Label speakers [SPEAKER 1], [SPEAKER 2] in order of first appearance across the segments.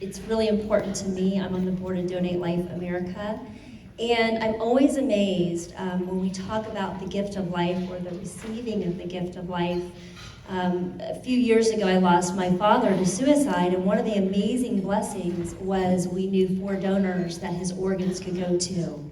[SPEAKER 1] it's really important to me. I'm on the board of Donate Life America. And I'm always amazed when we talk about the gift of life or the receiving of the gift of life. A few years ago, I lost my father to suicide, and one of the amazing blessings was we knew 4 donors that his organs could go to.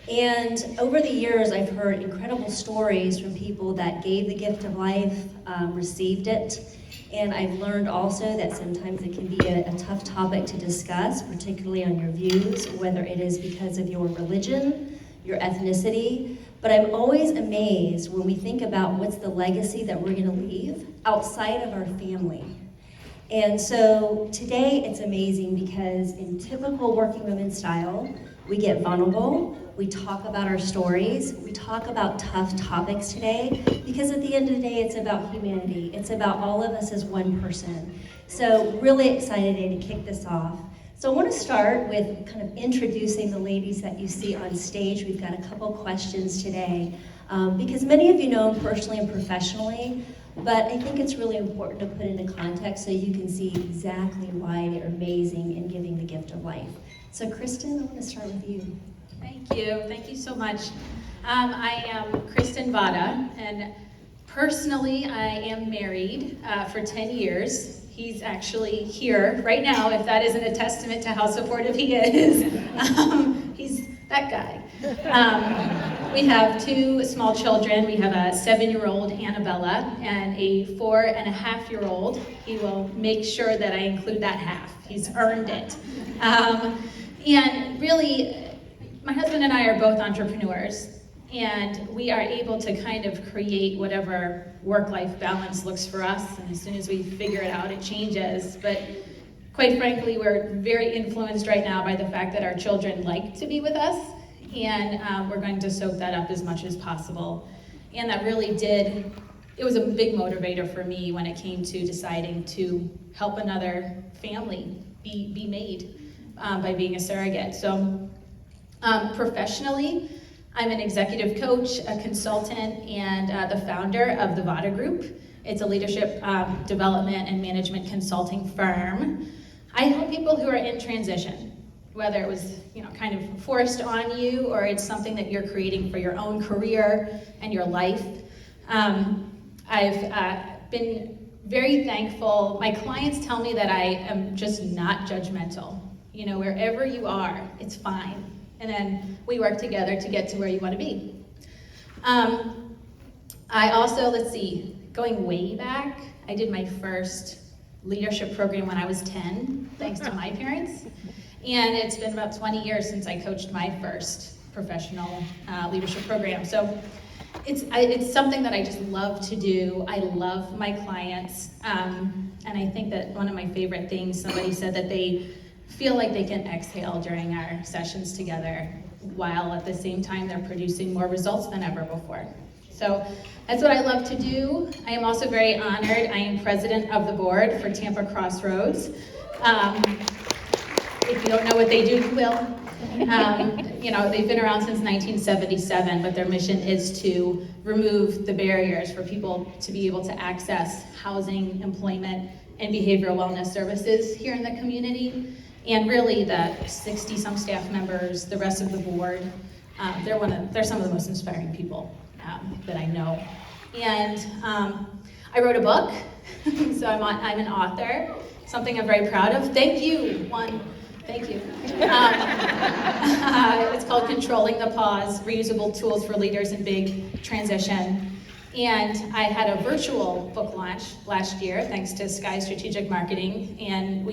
[SPEAKER 1] And over the years, I've heard incredible stories from people that gave the gift of life, received it, and I've learned also that sometimes it can be a tough topic to discuss, particularly on your views, whether it is because of your religion, your ethnicity. But I'm always amazed when we think about what's the legacy that we're going to leave outside of our family. And so today it's amazing because in typical working women style, we get vulnerable, we talk about our stories, we talk about tough topics today, because at the end of the day, it's about humanity. It's about all of us as one person. So really excited today to kick this off. So I want to start with kind of introducing the ladies that you see on stage. We've got a couple questions today, because many of you know them personally and professionally, but I think it's really important to put into context so you can see exactly why they're amazing in giving the gift of life. So Kristin, I want to start with you.
[SPEAKER 2] Thank you so much. I am Kristin Vada, and personally I am married for 10 years. He's actually here right now, if that isn't a testament to how supportive he is. He's that guy. We have 2 small children. We have a 7-year-old, Annabella, and a 4.5-year-old. He will make sure that I include that half. He's earned it. And really, my husband and I are both entrepreneurs, and we are able to kind of create whatever work-life balance looks for us, and as soon as we figure it out, it changes. But quite frankly, we're very influenced right now by the fact that our children like to be with us, and we're going to soak that up as much as possible. And that really it was a big motivator for me when it came to deciding to help another family be made by being a surrogate. So professionally, I'm an executive coach, a consultant, and the founder of the Votta Group. It's a leadership development and management consulting firm. I help people who are in transition, whether it was kind of forced on you or it's something that you're creating for your own career and your life. I've been very thankful. My clients tell me that I am just not judgmental. Wherever you are, it's fine. And then we work together to get to where you want to be. I also, going way back, I did my first leadership program when I was 10, thanks to my parents. And it's been about 20 years since I coached my first professional leadership program. So it's something that I just love to do. I love my clients. And I think that one of my favorite things, somebody said that they feel like they can exhale during our sessions together while at the same time they're producing more results than ever before. So that's what I love to do. I am also very honored. I am president of the board for Tampa Crossroads. If you don't know what they do, you will. They've been around since 1977, but their mission is to remove the barriers for people to be able to access housing, employment, and behavioral wellness services here in the community. And really the 60-some staff members, the rest of the board, they're some of the most inspiring people that I know. And I wrote a book, so I'm an author, something I'm very proud of. Thank you. Thank you. It's called Controlling the Pause, Reusable Tools for Leaders in Big Transition. And I had a virtual book launch last year, thanks to Sky Strategic Marketing, and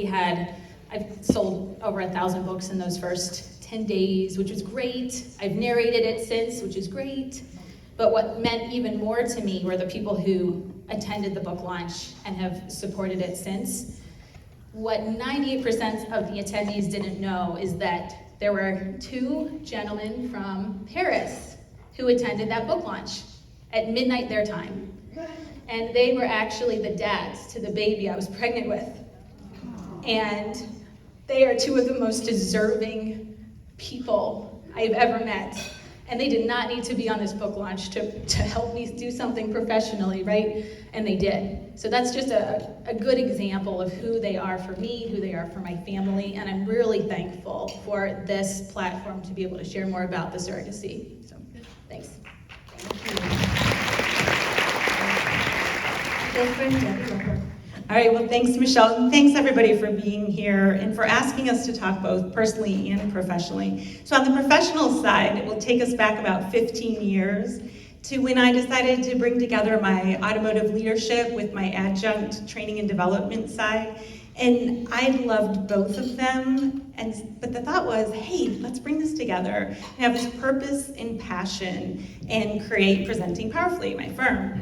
[SPEAKER 2] I've sold over 1,000 books in those first 10 days, which was great. I've narrated it since, which is great. But what meant even more to me were the people who attended the book launch and have supported it since. What 98% of the attendees didn't know is that there were 2 gentlemen from Paris who attended that book launch at midnight their time. And they were actually the dads to the baby I was pregnant with. And they are 2 of the most deserving people I've ever met. And they did not need to be on this book launch to help me do something professionally, right? And they did. so that's just a good example of who they are for me, who they are for my family, and I'm really thankful for this platform to be able to share more about the surrogacy. So, thanks.
[SPEAKER 3] All right, well, thanks, Michelle. And thanks, everybody, for being here and for asking us to talk both personally and professionally. So on the professional side, it will take us back about 15 years to when I decided to bring together my automotive leadership with my adjunct training and development side. And I loved both of them, but the thought was, hey, let's bring this together and have this purpose and passion and create Presenting Powerfully, my firm.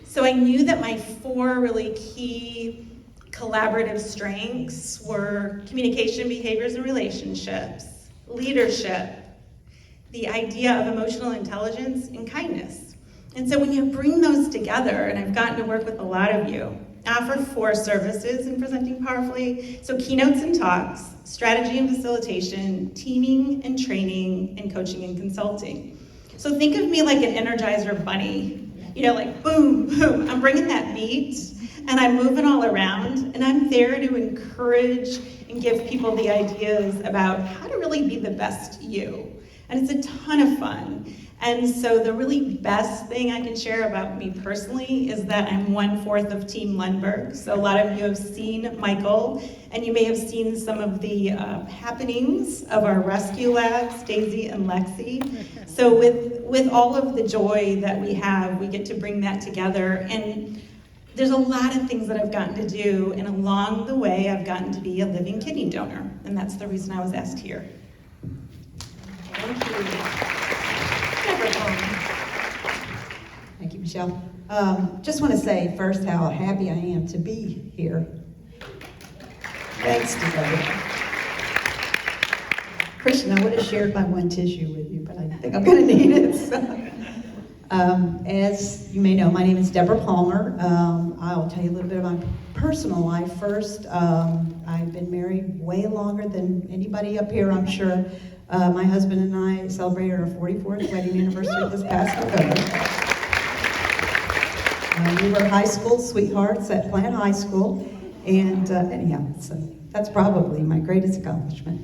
[SPEAKER 3] So I knew that my 4 really key collaborative strengths were communication, behaviors, and relationships, leadership, the idea of emotional intelligence, and kindness. And so when you bring those together, and I've gotten to work with a lot of you, I offer 4 services in Presenting Powerfully. So keynotes and talks, strategy and facilitation, teaming and training, and coaching and consulting. So think of me like an Energizer bunny. You know, like boom, boom, I'm bringing that beat and I'm moving all around and I'm there to encourage and give people the ideas about how to really be the best you. And it's a ton of fun. And so the really best thing I can share about me personally is that I'm 1/4 of Team Lundberg. So a lot of you have seen Michael, and you may have seen some of the happenings of our rescue labs, Daisy and Lexi. So with all of the joy that we have, we get to bring that together. And there's a lot of things that I've gotten to do, and along the way, I've gotten to be a living kidney donor. And that's the reason I was asked here.
[SPEAKER 1] Thank you.
[SPEAKER 4] Thank you, Michelle. Just want to say first how happy I am to be here. Thanks to Votta. Kristin, I would have shared my one tissue with you, but I think I'm going to need it. So. As you may know, my name is Deborah Palmer. I'll tell you a little bit about my personal life first. I've been married way longer than anybody up here, I'm sure. My husband and I celebrated our 44th wedding anniversary this past November. We were high school sweethearts at Plant High School, and anyhow, so that's probably my greatest accomplishment,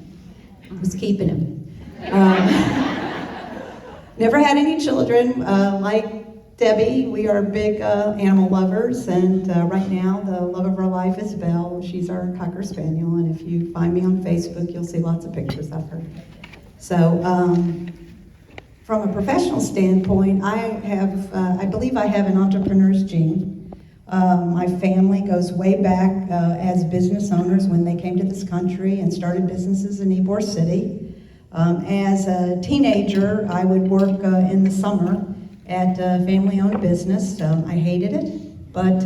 [SPEAKER 4] was keeping him. Never had any children. Like Debbie, we are big animal lovers, and right now the love of our life is Belle. She's our Cocker Spaniel, and if you find me on Facebook, you'll see lots of pictures of her. So, from a professional standpoint, I believe I have an entrepreneur's gene. My family goes way back as business owners when they came to this country and started businesses in Ybor City. As a teenager, I would work in the summer at a family-owned business. I hated it, but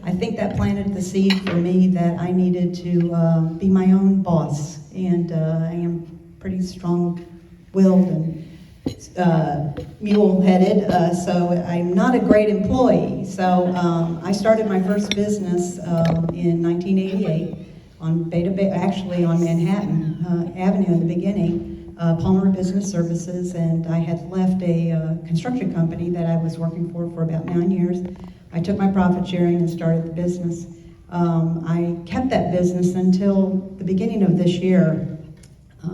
[SPEAKER 4] I think that planted the seed for me that I needed to be my own boss, and I am pretty strong-willed and mule-headed, so I'm not a great employee. So I started my first business in 1988 on actually on Manhattan Avenue in the beginning, Palmer Business Services, and I had left a construction company that I was working for about 9 years. I took my profit sharing and started the business. I kept that business until the beginning of this year.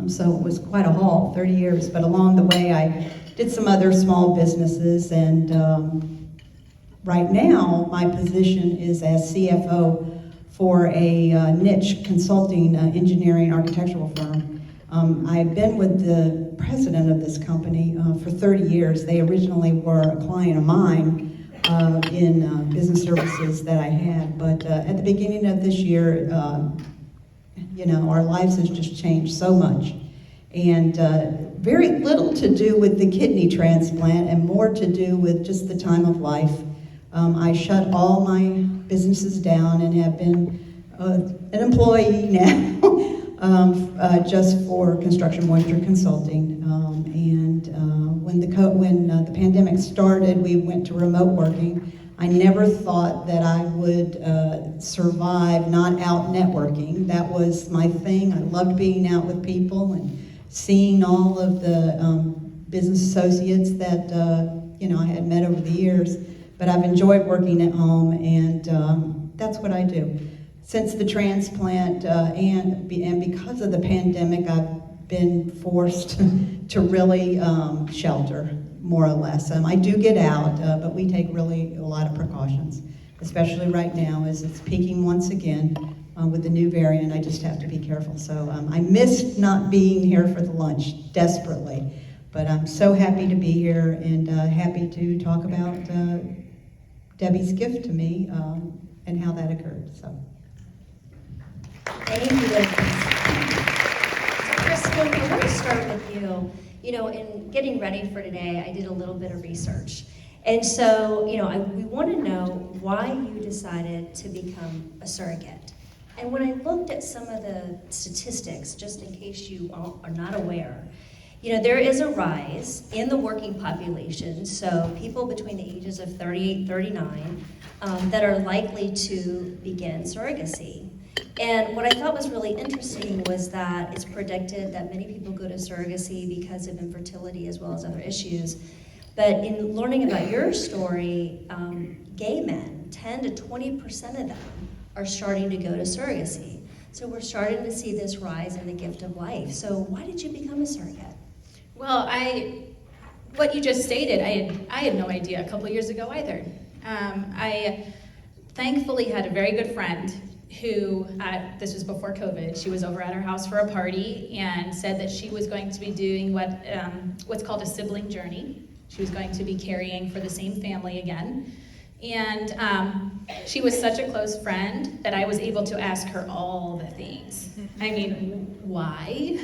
[SPEAKER 4] So it was quite a haul, 30 years, but along the way I did some other small businesses, and right now my position is as CFO for a niche consulting engineering architectural firm. I've been with the president of this company for 30 years. They originally were a client of mine in business services that I had, but at the beginning of this year, you know, our lives has just changed so much. And very little to do with the kidney transplant and more to do with just the time of life. I shut all my businesses down and have been an employee now just for construction moisture consulting. When the pandemic started, we went to remote working. I never thought that I would survive not out networking. That was my thing. I loved being out with people and seeing all of the business associates that you know, I had met over the years. But I've enjoyed working at home, and that's what I do. Since the transplant and because of the pandemic, I've been forced to really shelter, more or less. I do get out, but we take really a lot of precautions, especially right now as it's peaking once again with the new variant. I just have to be careful. So I missed not being here for the lunch desperately, but I'm so happy to be here and happy to talk about Debbie's gift to me and how that occurred. So.
[SPEAKER 1] Thank you, Liz. So, Kristin, I want to start with you. You know, in getting ready for today, I did a little bit of research. And so, you know, we want to know why you decided to become a surrogate. And when I looked at some of the statistics, just in case you are not aware, you know, there is a rise in the working population, so people between the ages of 38 and 39 that are likely to begin surrogacy. And what I thought was really interesting was that it's predicted that many people go to surrogacy because of infertility as well as other issues. But in learning about your story, gay men, 10 to 20% of them are starting to go to surrogacy. So we're starting to see this rise in the gift of life. So why did you become a surrogate?
[SPEAKER 2] Well, what you just stated, I had no idea a couple of years ago either. I thankfully had a very good friend who, this was before COVID, she was over at our house for a party and said that she was going to be doing what's called a sibling journey. She was going to be carrying for the same family again. And she was such a close friend that I was able to ask her all the things. I mean, why?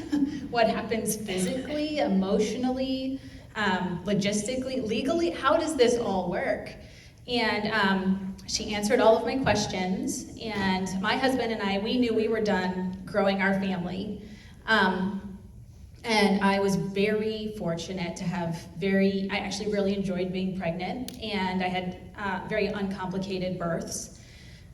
[SPEAKER 2] What happens physically, emotionally, logistically, legally? How does this all work? And she answered all of my questions, and my husband and I, we knew we were done growing our family. And I was very fortunate to have I actually really enjoyed being pregnant, and I had very uncomplicated births.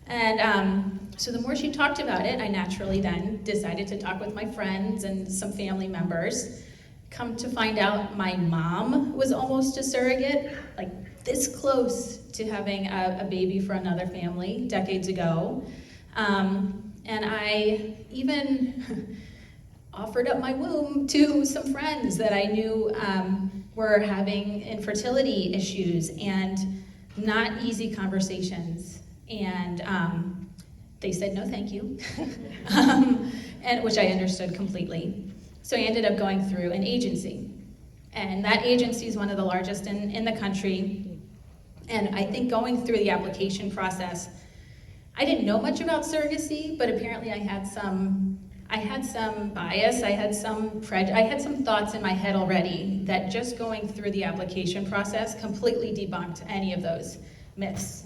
[SPEAKER 2] And so the more she talked about it, I naturally then decided to talk with my friends and some family members. Come to find out, my mom was almost a surrogate, like this close to having a baby for another family decades ago. And I even offered up my womb to some friends that I knew were having infertility issues and not easy conversations. And they said, no, thank you, and which I understood completely. So I ended up going through an agency. And that agency is one of the largest in the country. And I think going through the application process, I didn't know much about surrogacy, but apparently I had some bias, I had some thoughts in my head already that just going through the application process completely debunked any of those myths.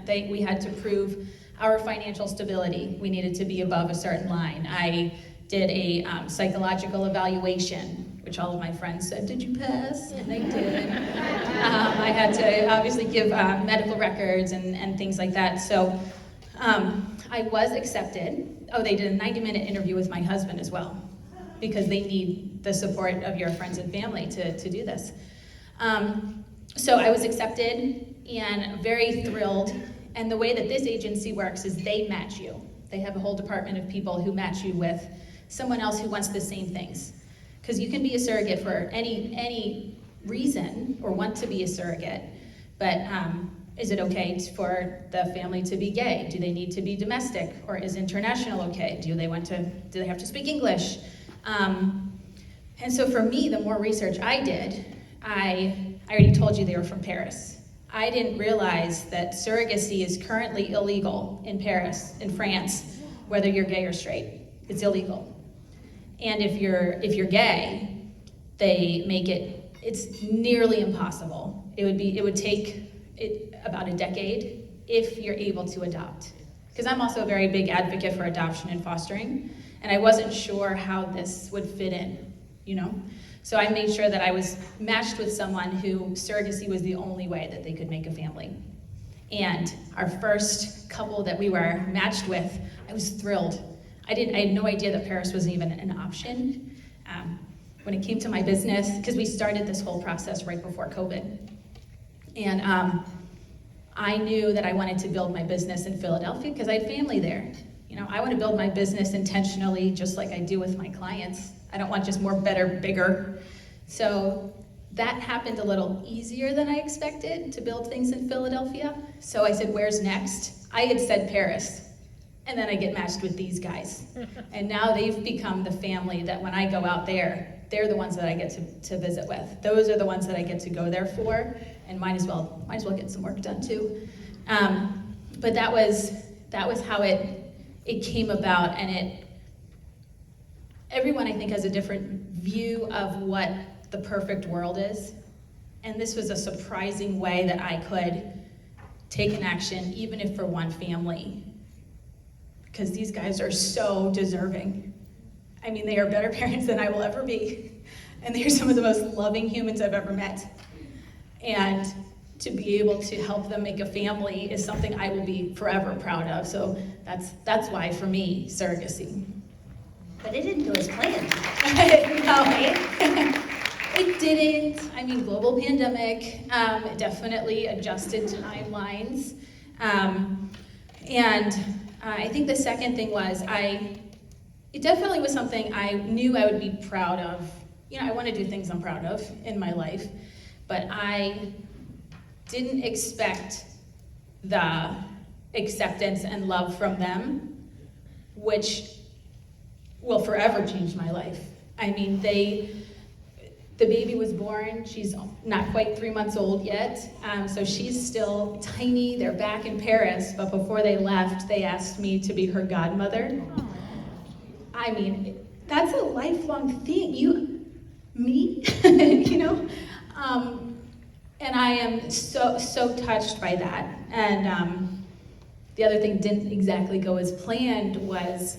[SPEAKER 2] We had to prove our financial stability. We needed to be above a certain line. I did a psychological evaluation, which all of my friends said, did you pass? And they did. I had to obviously give medical records and things like that. So I was accepted. Oh, they did a 90-minute interview with my husband as well, because they need the support of your friends and family to do this. So I was accepted and very thrilled. And the way that this agency works is they match you. They have a whole department of people who match you with someone else who wants the same things. Because you can be a surrogate for any reason or want to be a surrogate, but is it okay for the family to be gay? Do they need to be domestic, or is international okay? Do they have to speak English? And so for me, the more research I did, I already told you they were from Paris. I didn't realize that surrogacy is currently illegal in Paris, in France, whether you're gay or straight. It's illegal. And if you're gay, they make it's nearly impossible. It would take about a decade if you're able to adopt. Because I'm also a very big advocate for adoption and fostering, and I wasn't sure how this would fit in, you know? So I made sure that I was matched with someone who surrogacy was the only way that they could make a family. And our first couple that we were matched with, I was thrilled. I had no idea that Paris was even an option. When it came to my business, because we started this whole process right before COVID. And I knew that I wanted to build my business in Philadelphia because I had family there. I want to build my business intentionally, just like I do with my clients. I don't want just more, better, bigger. So that happened a little easier than I expected, to build things in Philadelphia. So I said, where's next? I had said Paris. And then I get matched with these guys. And now they've become the family that when I go out there, they're the ones that I get to visit with. Those are the ones that I get to go there for, and might as well get some work done too. But that was how it came about, and everyone I think has a different view of what the perfect world is. And this was a surprising way that I could take an action, even if for one family, because these guys are so deserving. I mean, they are better parents than I will ever be. And they are some of the most loving humans I've ever met. And to be able to help them make a family is something I will be forever proud of. So that's why, for me, surrogacy.
[SPEAKER 1] But it didn't go as planned.
[SPEAKER 2] No, it didn't. I mean, global pandemic definitely adjusted timelines. And I think the second thing was it definitely was something I knew I would be proud of. I want to do things I'm proud of in my life, but I didn't expect the acceptance and love from them, which will forever change my life. I mean, the baby was born. She's not quite 3 months old yet, so she's still tiny. They're back in Paris, but before they left, they asked me to be her godmother. I mean, that's a lifelong thing. Me, and I am so touched by that. And the other thing didn't exactly go as planned was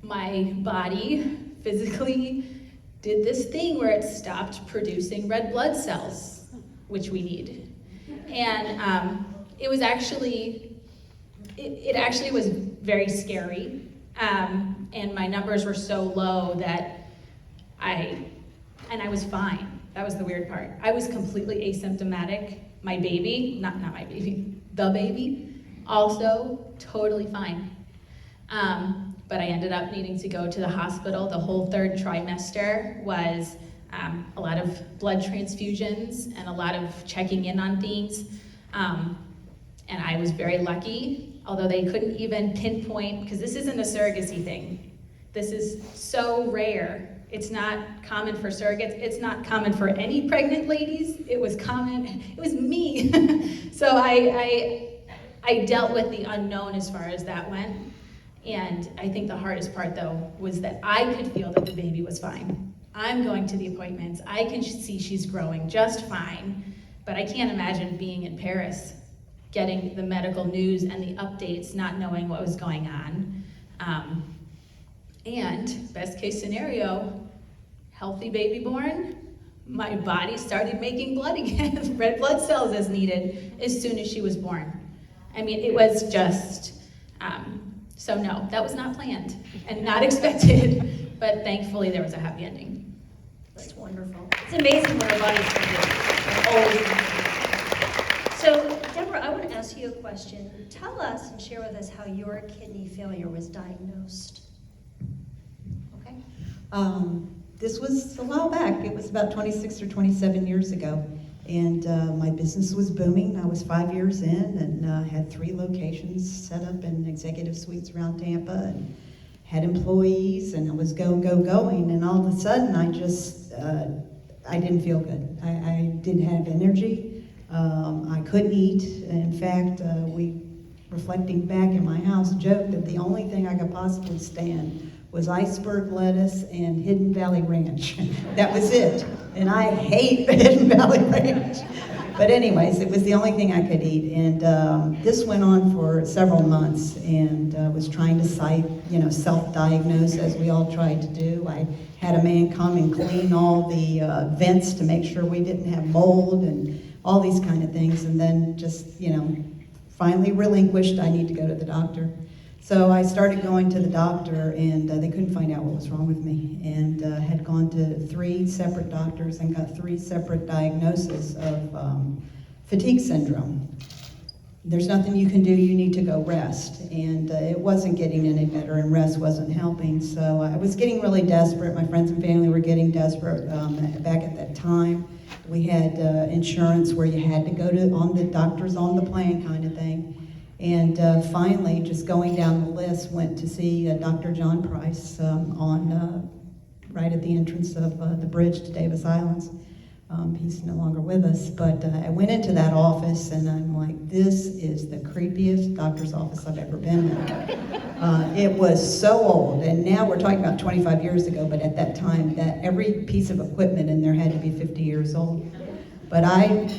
[SPEAKER 2] my body physically did this thing where it stopped producing red blood cells, which we need. And it was actually, it actually was very scary. And my numbers were so low that I was fine. That was the weird part. I was completely asymptomatic. My baby, not my baby, the baby, also totally fine. But I ended up needing to go to the hospital. The whole third trimester was a lot of blood transfusions and a lot of checking in on things. And I was very lucky, although they couldn't even pinpoint, because this isn't a surrogacy thing. This is so rare. It's not common for surrogates. It's not common for any pregnant ladies. It was me. So I dealt with the unknown as far as that went. And I think the hardest part, though, was that I could feel that the baby was fine. I'm going to the appointments. I can see she's growing just fine. But I can't imagine being in Paris, getting the medical news and the updates, not knowing what was going on. And best case scenario, healthy baby born, my body started making blood again, red blood cells as needed, as soon as she was born. I mean, it was just, so no, that was not planned and not expected, but thankfully there was a happy ending.
[SPEAKER 1] That's wonderful. It's amazing what our bodies can do. Always. So, Deborah, I want to ask you a question. Tell us and share with us how your kidney failure was diagnosed. Okay?
[SPEAKER 4] This was a while back. It was about 26 or 27 years ago. And my business was booming. I was 5 years in and had 3 locations set up in executive suites around Tampa and had employees, and I was going. And all of a sudden, I didn't feel good. I didn't have energy. I couldn't eat. In fact, we, reflecting back in my house, joked that the only thing I could possibly stand was iceberg lettuce and Hidden Valley Ranch. That was it. And I hate Hidden Valley Ranch. But anyways, it was the only thing I could eat. And this went on for several months, and was trying to self-diagnose, as we all tried to do. I had a man come and clean all the vents to make sure we didn't have mold and all these kind of things. And then just, finally relinquished, I need to go to the doctor. So I started going to the doctor, and they couldn't find out what was wrong with me, and had gone to 3 separate doctors and got 3 separate diagnoses of fatigue syndrome. there's nothing you can do, you need to go rest. And it wasn't getting any better, and rest wasn't helping. So I was getting really desperate. My friends and family were getting desperate back at that time. We had insurance where you had to go to on the doctors on the plan kind of thing. And finally, just going down the list, went to see Dr. John Price right at the entrance of the bridge to Davis Islands. He's no longer with us, but I went into that office and I'm like, this is the creepiest doctor's office I've ever been in. It was so old, and now we're talking about 25 years ago, but at that time, that every piece of equipment in there had to be 50 years old. But I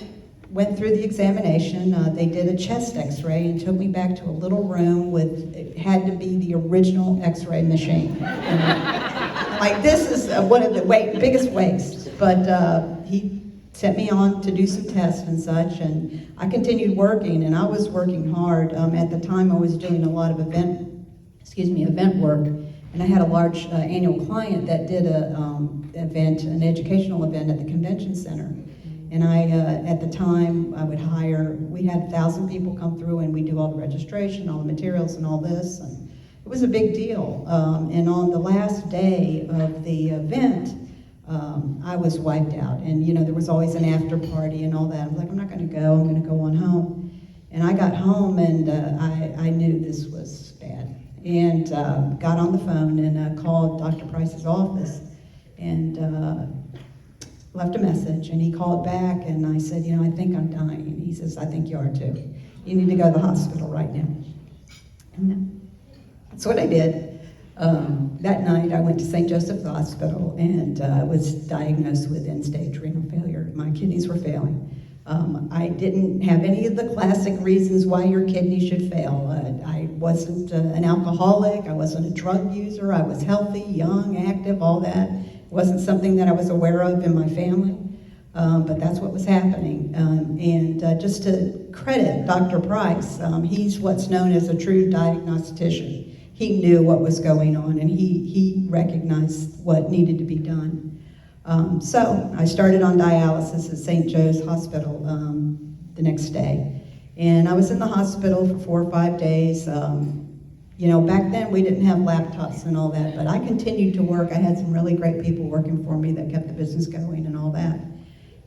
[SPEAKER 4] went through the examination. They did a chest x-ray and took me back to a little room with, it had to be the original x-ray machine. Like, this is one of the biggest wastes. But he sent me on to do some tests and such, and I continued working, and I was working hard. At the time, I was doing a lot of event work, and I had a large annual client that did an educational event at the convention center. And at the time, we had 1,000 people come through, and we do all the registration, all the materials, and all this, and it was a big deal. And on the last day of the event, I was wiped out, and there was always an after party and all that. I was like, I'm not going to go. I'm going to go on home. And I got home, and I knew this was bad, and got on the phone and called Dr. Price's office, and left a message. And he called back, and I said, I think I'm dying. And he says, I think you are too. You need to go to the hospital right now. And that's what I did. That night, I went to St. Joseph's Hospital and was diagnosed with end-stage renal failure. My kidneys were failing. I didn't have any of the classic reasons why your kidney should fail. I wasn't an alcoholic. I wasn't a drug user. I was healthy, young, active, all that. It wasn't something that I was aware of in my family, but that's what was happening. And just to credit Dr. Price, he's what's known as a true diagnostician. He knew what was going on, and he recognized what needed to be done. So I started on dialysis at St. Joe's Hospital the next day. And I was in the hospital for 4 or 5 days. Back then we didn't have laptops and all that, but I continued to work. I had some really great people working for me that kept the business going and all that.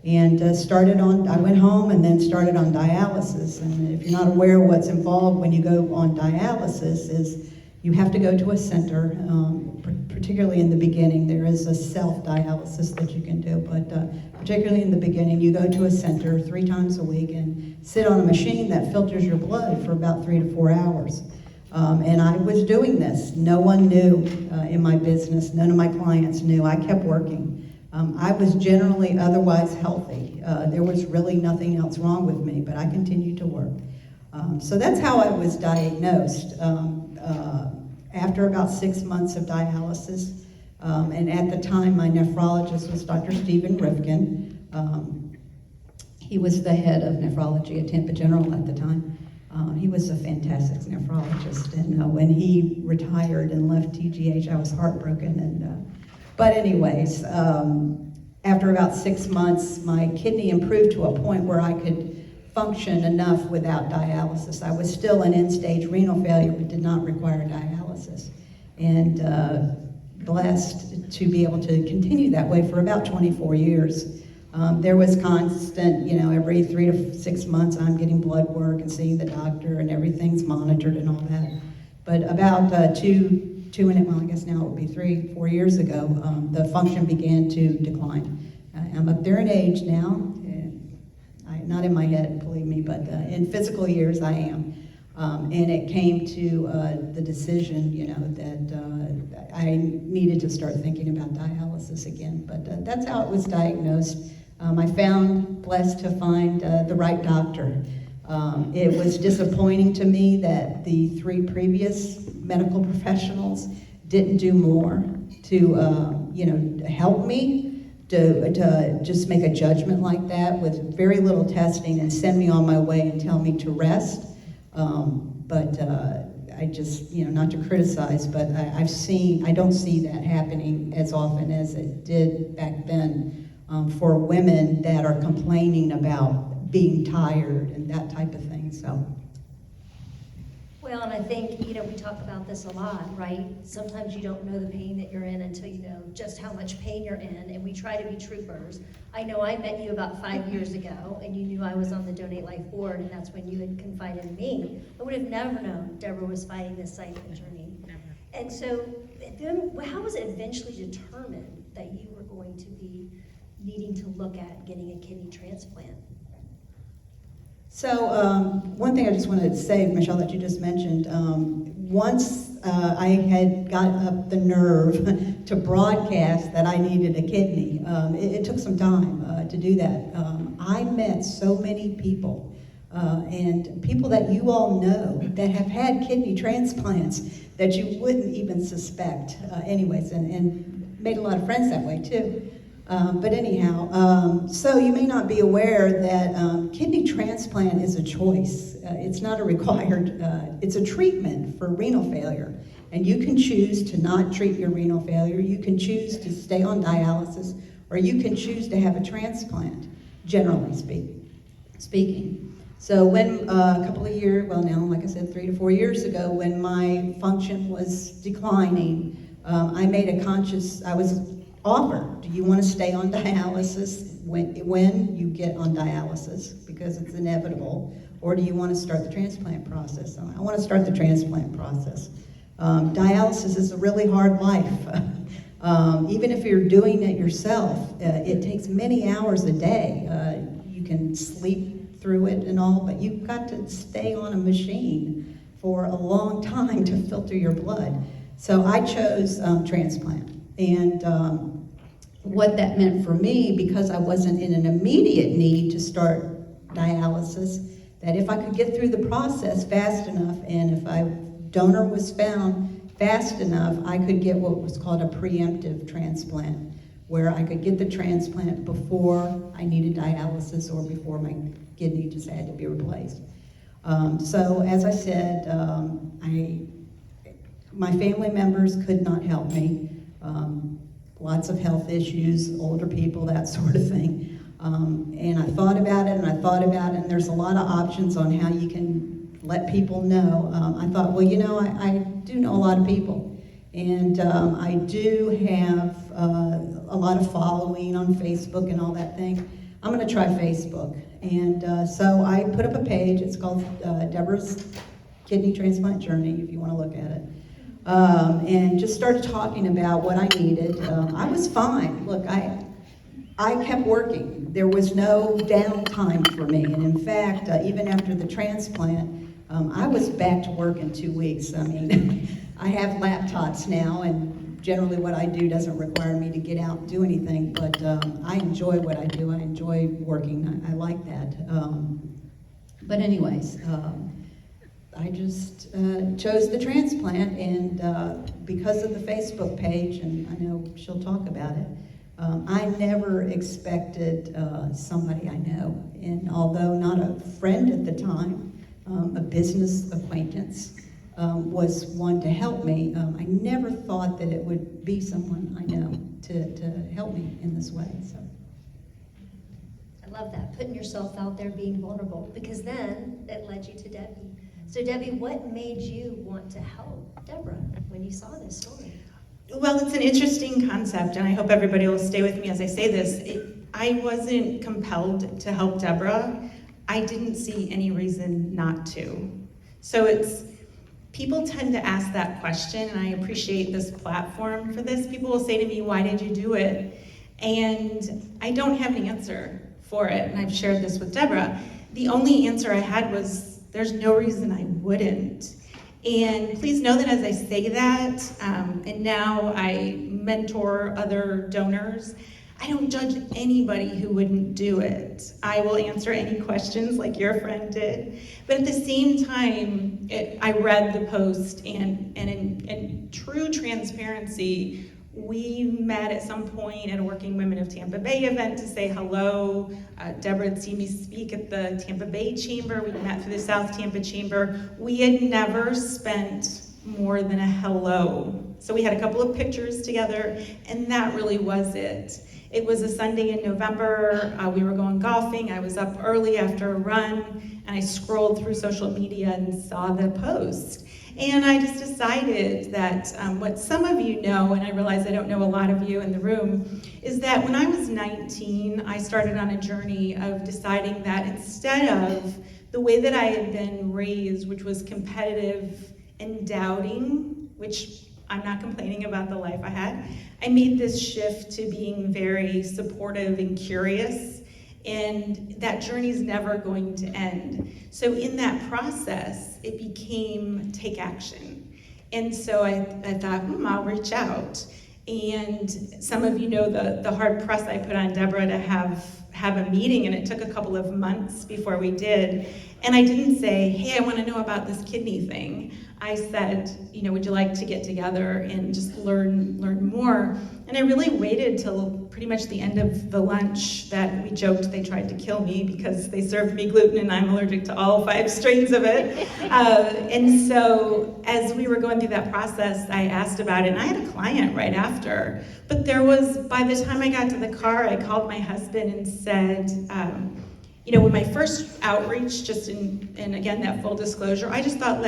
[SPEAKER 4] And I went home and then started on dialysis. And if you're not aware of what's involved when you go on dialysis is you have to go to a center, particularly in the beginning. There is a self-dialysis that you can do, but particularly in the beginning, you go to a center 3 times a week and sit on a machine that filters your blood for about 3 to 4 hours. And I was doing this. No one knew in my business. None of my clients knew. I kept working. I was generally otherwise healthy. There was really nothing else wrong with me, but I continued to work. So that's how I was diagnosed. After about 6 months of dialysis, and at the time my nephrologist was Dr. Stephen Rifkin. He was the head of nephrology at Tampa General at the time. He was a fantastic nephrologist, and when he retired and left TGH, I was heartbroken. But anyways, after about 6 months, my kidney improved to a point where I could function enough without dialysis. I was still in end-stage renal failure, but did not require dialysis. And blessed to be able to continue that way for about 24 years. There was constant, every 3 to 6 months I'm getting blood work and seeing the doctor, and everything's monitored and all that. But about I guess now it would be 3, 4 years ago, the function began to decline. I'm up there in age now. Not in my head, believe me, but in physical years I am. And it came to the decision, that I needed to start thinking about dialysis again. But that's how it was diagnosed. I blessed to find the right doctor. It was disappointing to me that the 3 previous medical professionals didn't do more to, help me. To just make a judgment like that with very little testing and send me on my way and tell me to rest. But I just, not to criticize, but I don't see that happening as often as it did back then for women that are complaining about being tired and that type of thing. So
[SPEAKER 1] Well, and I think, we talk about this a lot, right? Sometimes you don't know the pain that you're in until you know just how much pain you're in, and we try to be troopers. I know I met you about 5 years ago, and you knew I was on the Donate Life board, and that's when you had confided in me. I would have never known Deborah was fighting this silent journey.
[SPEAKER 2] Never.
[SPEAKER 1] And so, then, how was it eventually determined that you were going to be needing to look at getting a kidney transplant?
[SPEAKER 4] So one thing I just wanted to say, Michelle, that you just mentioned, once I had got up the nerve to broadcast that I needed a kidney, it took some time to do that. I met so many people, and people that you all know that have had kidney transplants that you wouldn't even suspect anyways, and made a lot of friends that way too. But anyhow, so you may not be aware that kidney transplant is a choice. It's not a required, it's a treatment for renal failure. And you can choose to not treat your renal failure, you can choose to stay on dialysis, or you can choose to have a transplant, generally speaking. So when a couple of years, well now, like I said, 3 to 4 years ago, when my function was declining, I made a conscious, I was offered, do you want to stay on dialysis when you get on dialysis, because it's inevitable, or do you want to start the transplant process? I want to start the transplant process. Dialysis is a really hard life. Even if you're doing it yourself, it takes many hours a day. You can sleep through it and all, but you've got to stay on a machine for a long time to filter your blood. So I chose transplant. And what that meant for me, because I wasn't in an immediate need to start dialysis, that if I could get through the process fast enough, and if a donor was found fast enough, I could get what was called a preemptive transplant, where I could get the transplant before I needed dialysis or before my kidney just had to be replaced. So as I said, my family members could not help me. Lots of health issues, older people, that sort of thing. And I thought about it, and there's a lot of options on how you can let people know. I thought, well, I do know a lot of people. And I do have a lot of following on Facebook and all that thing. I'm gonna try Facebook. And so I put up a page, it's called Deborah's Kidney Transplant Journey, if you wanna look at it. And just started talking about what I needed. I was fine. Look, I kept working. There was no downtime for me. And in fact, even after the transplant, I was back to work in 2 weeks. I mean, I have laptops now, and generally what I do doesn't require me to get out and do anything, but I enjoy what I do. I enjoy working. I like that. But anyways, I just chose the transplant, and because of the Facebook page, and I know she'll talk about it, I never expected somebody I know, and although not a friend at the time, a business acquaintance, was one to help me. I never thought that it would be someone I know to help me in this way. So.
[SPEAKER 1] I love that, putting yourself out there, being vulnerable, because then it led you to Debbie. So Debbie, what made you want to help Deborah when you saw this story?
[SPEAKER 3] Well, it's an interesting concept, and I hope everybody will stay with me as I say this. I wasn't compelled to help Deborah. I didn't see any reason not to. So people tend to ask that question, and I appreciate this platform for this. People will say to me, why did you do it? And I don't have an answer for it, and I've shared this with Deborah. The only answer I had was, there's no reason I wouldn't. And please know that as I say that, and now I mentor other donors, I don't judge anybody who wouldn't do it. I will answer any questions like your friend did. But at the same time, I read the post, and in true transparency, we met at some point at a Working Women of Tampa Bay event to say hello. Deborah had seen me speak at the Tampa Bay Chamber. We met through the South Tampa Chamber. We had never spent more than a hello So we had a couple of pictures together, and that really was it. It was a Sunday in November. We were going golfing. I was up early after a run, and I scrolled through social media and saw the post. And I just decided that what some of you know, and I realize I don't know a lot of you in the room, is that when I was 19, I started on a journey of deciding that instead of the way that I had been raised, which was competitive and doubting, which I'm not complaining about the life I had, I made this shift to being very supportive and curious, and that journey's never going to end. So in that process, it became take action. And so I thought, I'll reach out. And some of you know the hard press I put on Deborah to have a meeting, and it took a couple of months before we did. And I didn't say, hey, I want to know about this kidney thing. I said, would you like to get together and just learn more? And I really waited till pretty much the end of the lunch that we joked they tried to kill me because they served me gluten and I'm allergic to all 5 strains of it. And so as we were going through that process, I asked about it, and I had a client right after. But by the time I got to the car, I called my husband and said, when my first outreach, and again, that full disclosure, I just thought,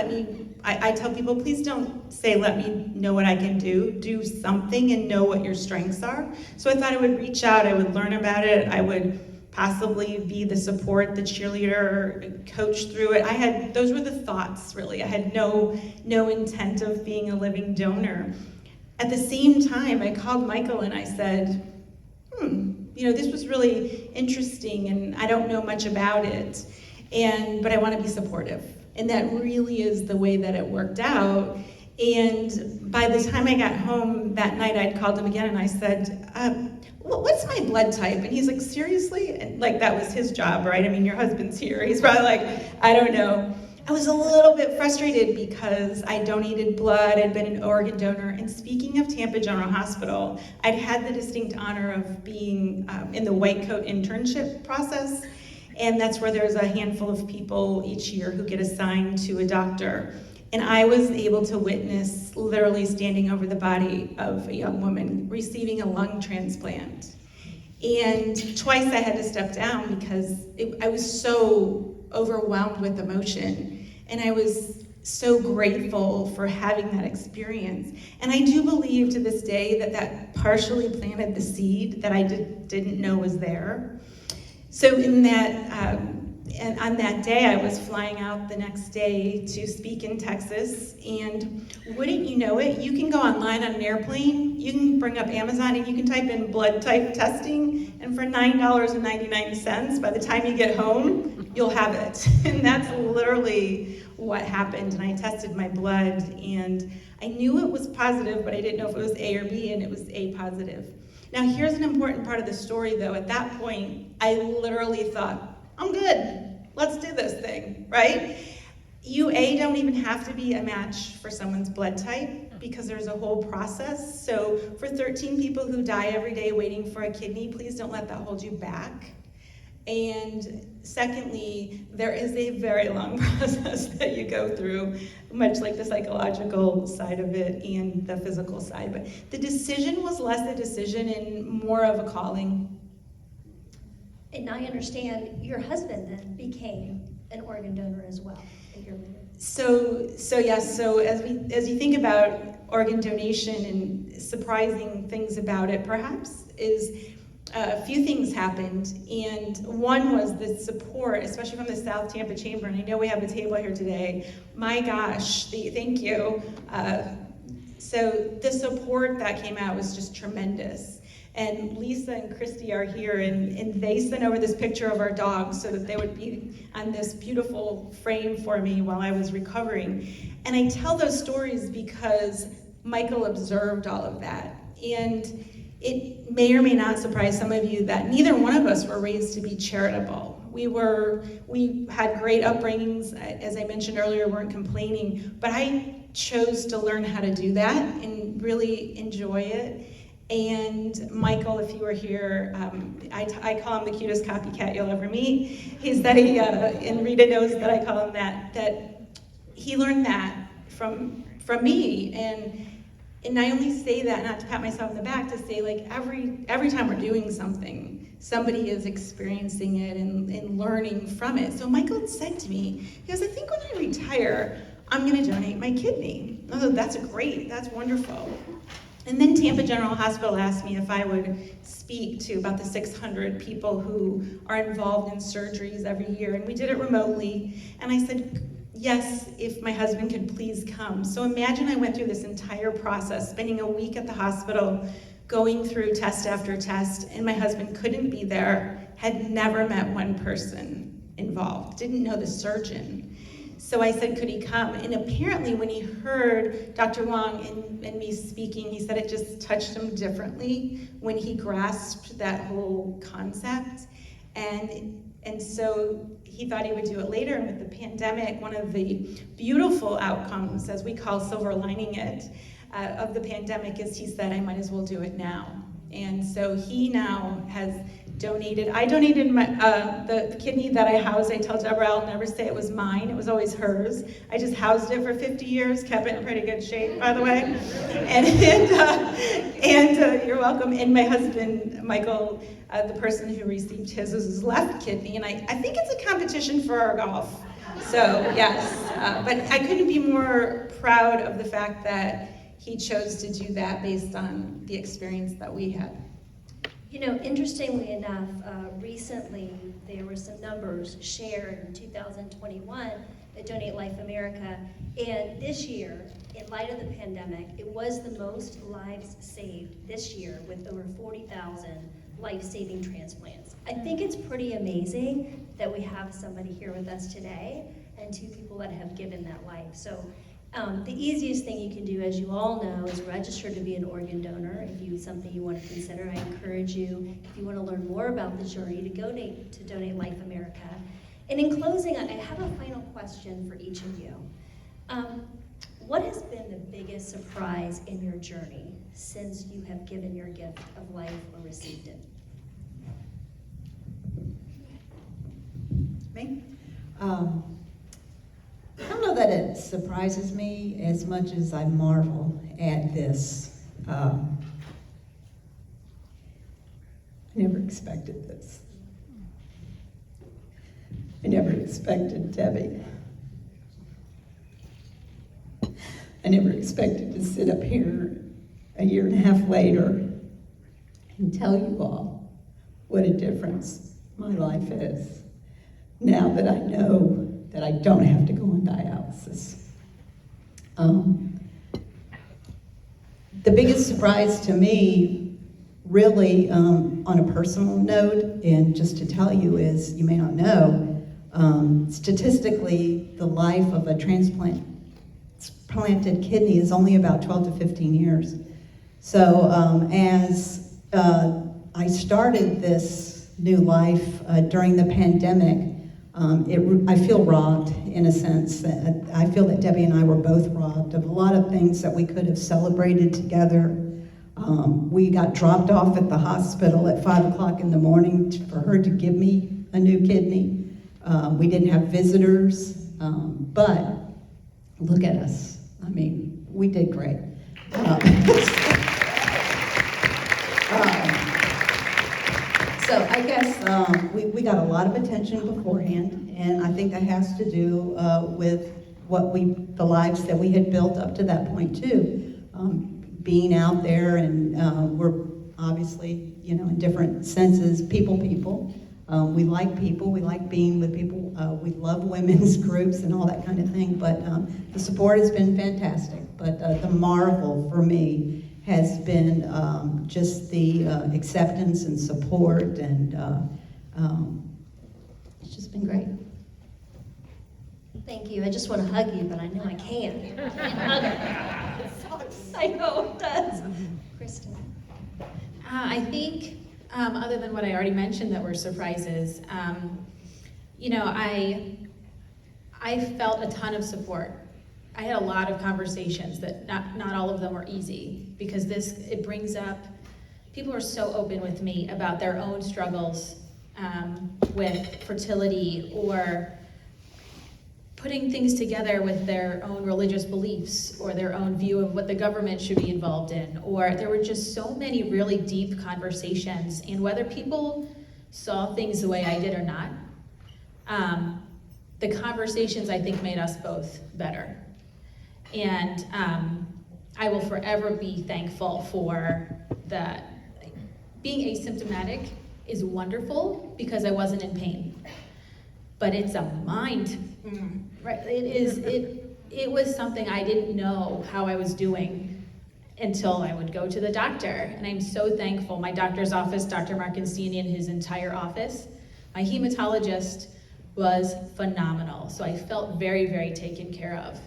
[SPEAKER 3] I tell people, please don't say, let me know what I can do something and know what your strengths are. So I thought I would reach out, I would learn about it, I would possibly be the support, the cheerleader, coach through it. Those were the thoughts, really. I had no intent of being a living donor. At the same time, I called Michael and I said, this was really interesting and I don't know much about it, but I want to be supportive. And that really is the way that it worked out. And by the time I got home that night, I'd called him again and I said, what's my blood type? And he's like, seriously? And that was his job, right? I mean, your husband's here. He's probably like, I don't know. I was a little bit frustrated because I donated blood, I'd been an organ donor, and speaking of Tampa General Hospital, I'd had the distinct honor of being in the white coat internship process, and that's where there's a handful of people each year who get assigned to a doctor. And I was able to witness literally standing over the body of a young woman receiving a lung transplant. And twice I had to step down because I was so overwhelmed with emotion. And I was so grateful for having that experience. And I do believe to this day that partially planted the seed that I didn't know was there. So in that, and on that day, I was flying out the next day to speak in Texas, and wouldn't you know it, you can go online on an airplane, you can bring up Amazon and you can type in blood type testing, and for $9.99, by the time you get home, you'll have it. And that's literally what happened, and I tested my blood, and I knew it was positive, but I didn't know if it was A or B, and it was A positive. Now here's an important part of the story though. At that point, I literally thought, I'm good, let's do this thing, right? You don't even have to be a match for someone's blood type because there's a whole process. So for 13 people who die every day waiting for a kidney, please don't let that hold you back. And secondly, there is a very long process that you go through, much like the psychological side of it and the physical side. But the decision was less a decision and more of a calling.
[SPEAKER 1] And I understand your husband then became an organ donor as well a year later.
[SPEAKER 3] So as you think about organ donation and surprising things about it, perhaps, is a few things happened, and one was the support, especially from the South Tampa Chamber, and I know we have a table here today. My gosh, thank you. So the support that came out was just tremendous. And Lisa and Christy are here, and they sent over this picture of our dogs so that they would be on this beautiful frame for me while I was recovering. And I tell those stories because Michael observed all of that. And it may or may not surprise some of you that neither one of us were raised to be charitable. We had great upbringings, as I mentioned earlier, weren't complaining, but I chose to learn how to do that and really enjoy it. And Michael, if you were here, I call him the cutest copycat you'll ever meet. He said and Rita knows that I call him that he learned that from me. And And I only say that not to pat myself on the back, to say like every time we're doing something, somebody is experiencing it and learning from it. So Michael said to me, he goes, I think when I retire, I'm gonna donate my kidney. I thought, that's great, that's wonderful. And then Tampa General Hospital asked me if I would speak to about the 600 people who are involved in surgeries every year, and we did it remotely. And I said, yes, if my husband could please come. So imagine I went through this entire process, spending a week at the hospital, going through test after test, and my husband couldn't be there, had never met one person involved, didn't know the surgeon. So I said, could he come? And apparently when he heard Dr. Wong and me speaking, he said it just touched him differently when he grasped that whole concept. And so he thought he would do it later. And with the pandemic, one of the beautiful outcomes, as we call silver lining it, of the pandemic is he said, I might as well do it now. And so he now has donated. I donated the kidney that I housed. I tell Deborah I'll never say it was mine. It was always hers. I just housed it for 50 years, kept it in pretty good shape, by the way. And you're welcome. And my husband, Michael, the person who received his, was his left kidney. And I think it's a competition for our golf. So yes, but I couldn't be more proud of the fact that he chose to do that based on the experience that we had.
[SPEAKER 1] You know, interestingly enough, recently there were some numbers shared in 2021 that Donate Life America, and this year, in light of the pandemic, it was the most lives saved this year with over 40,000 life-saving transplants. I think it's pretty amazing that we have somebody here with us today and two people that have given that life. So the easiest thing you can do, as you all know, is register to be an organ donor. If you something you want to consider, I encourage you, if you want to learn more about the journey, to Donate Life America. And in closing, I have a final question for each of you. What has been the biggest surprise in your journey since you have given your gift of life or received it?
[SPEAKER 4] Me? I don't know that it surprises me as much as I marvel at this. I never expected this. I never expected Debbie. I never expected to sit up here a year and a half later and tell you all what a difference my life is now that I know that I don't have to go on dialysis. The biggest surprise to me, really, on a personal note, and just to tell you is, you may not know, statistically, the life of a transplanted kidney is only about 12 to 15 years. So as I started this new life during the pandemic, I feel robbed, in a sense. I feel that Debbie and I were both robbed of a lot of things that we could have celebrated together. We got dropped off at the hospital at 5 o'clock in the morning for her to give me a new kidney. We didn't have visitors, but look at us. I mean, we did great. So I guess we got a lot of attention beforehand, and I think that has to do with the lives that we had built up to that point too. Being out there, and we're obviously, in different senses, people. We like people, we like being with people, we love women's groups and all that kind of thing, but the support has been fantastic. But the marvel for me has been just the acceptance and support, and it's just been great.
[SPEAKER 1] Thank you. I just want to hug you, but I know I can't. I can't hug her. I know it does. Kristin.
[SPEAKER 2] I think, other than what I already mentioned that were surprises, I felt a ton of support. I had a lot of conversations that not all of them were easy, because it brings up, people are so open with me about their own struggles with fertility or putting things together with their own religious beliefs or their own view of what the government should be involved in. Or there were just so many really deep conversations, and whether people saw things the way I did or not, the conversations, I think, made us both better. And I will forever be thankful for that. Being asymptomatic is wonderful because I wasn't in pain, but it's a mind, right? It was something I didn't know how I was doing until I would go to the doctor. And I'm so thankful. My doctor's office, Dr. Marcancini and his entire office, my hematologist was phenomenal. So I felt very, very taken care of.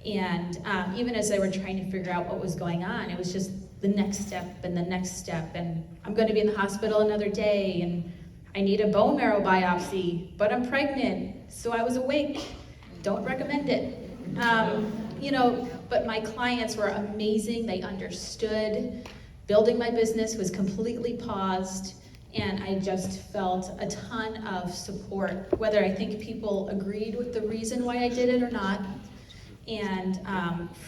[SPEAKER 2] And even as they were trying to figure out what was going on, it was just the next step and the next step. And I'm going to be in the hospital another day, and I need a bone marrow biopsy, but I'm pregnant, so I was awake. Don't recommend it. But my clients were amazing. They understood. Building my business was completely paused, and I just felt a ton of support, whether I think people agreed with the reason why I did it or not. And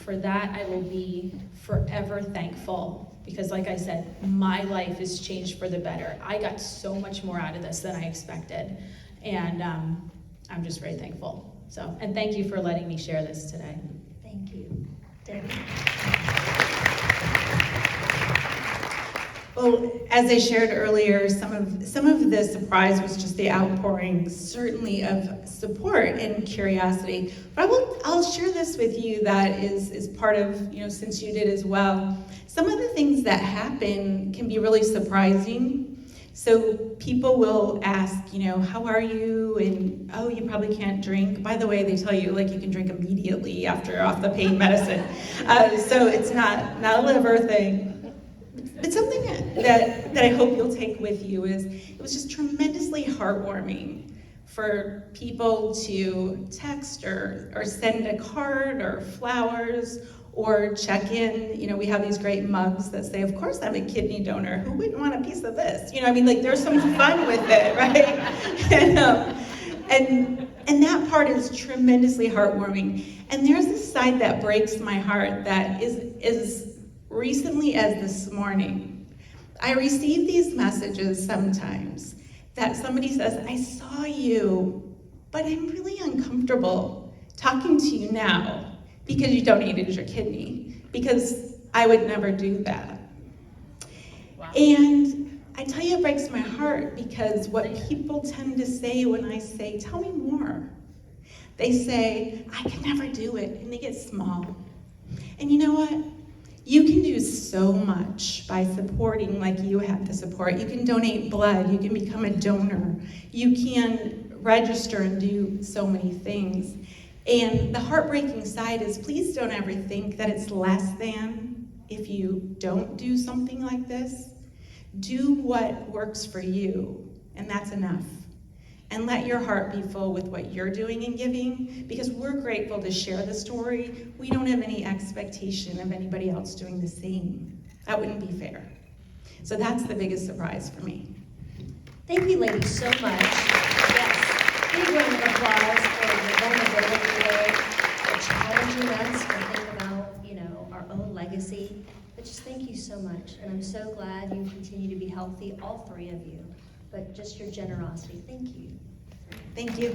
[SPEAKER 2] for that, I will be forever thankful, because like I said, my life has changed for the better. I got so much more out of this than I expected, and I'm just very thankful. So, and thank you for letting me share this today.
[SPEAKER 1] Thank you. Debbie?
[SPEAKER 3] Well, as I shared earlier, some of the surprise was just the outpouring, certainly of support and curiosity. But I'll share this with you that is part of, since you did as well. Some of the things that happen can be really surprising. So people will ask, how are you? And, oh, you probably can't drink. By the way, they tell you, you can drink immediately after off the pain medicine. So it's not a liver thing. But something that I hope you'll take with you is it was just tremendously heartwarming for people to text or send a card or flowers or check in. We have these great mugs that say, of course I'm a kidney donor. Who wouldn't want a piece of this? There's some fun with it, right? And that part is tremendously heartwarming. And there's this side that breaks my heart that is recently as this morning, I receive these messages sometimes that somebody says, I saw you, but I'm really uncomfortable talking to you now because you donated your kidney, because I would never do that. Wow. And I tell you, it breaks my heart, because what people tend to say when I say, tell me more, they say, I can never do it, and they get small. And you know what? You can do so much by supporting like you have to support. You can donate blood, you can become a donor, you can register and do so many things. And the heartbreaking side is, please don't ever think that it's less than if you don't do something like this. Do what works for you, and that's enough. And let your heart be full with what you're doing and giving, because we're grateful to share the story. We don't have any expectation of anybody else doing the same. That wouldn't be fair. So that's the biggest surprise for me.
[SPEAKER 1] Thank you, ladies, so much. Yes, big round of applause for the vulnerability today, for challenging us to think about, our own legacy. But just thank you so much, and I'm so glad you continue to be healthy, all three of you. But just your generosity. Thank you.
[SPEAKER 3] Thank you.